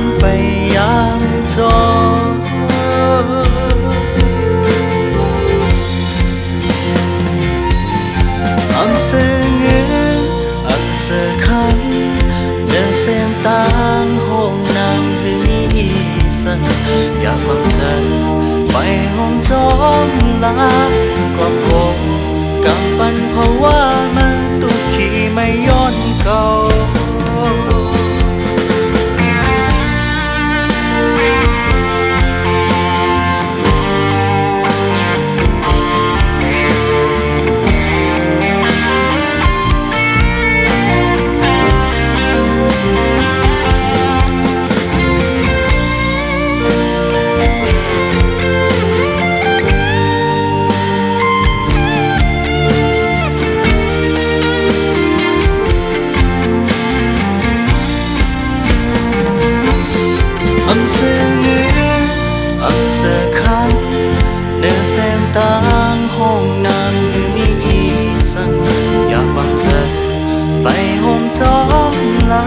นไปยังจอâm sơ ngữ âm sơ khăn đơn xem tang hôn nàng hương ý sânอย่าฟังใจไปห้องจอมลากอบโกกำปั้นเพราะว่ามาตุกขี้ไม่ย้อนเก่าâm sơ ngữ âm sơ khăn nơ xem tang hong nàng hương ý sânอย่าฟังเธอไปห้องจอมลา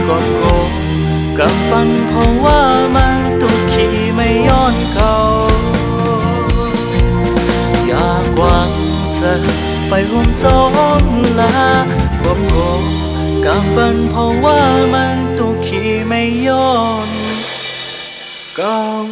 กอบโกกำปั้นเพราะว่ามาตุกขี้ไม่ย้อนเก่าอยากวางเธอไปห้องจอมลากอบโกกำปั้นเพราะว่ามาตุกขี้ไม่ย้อนKau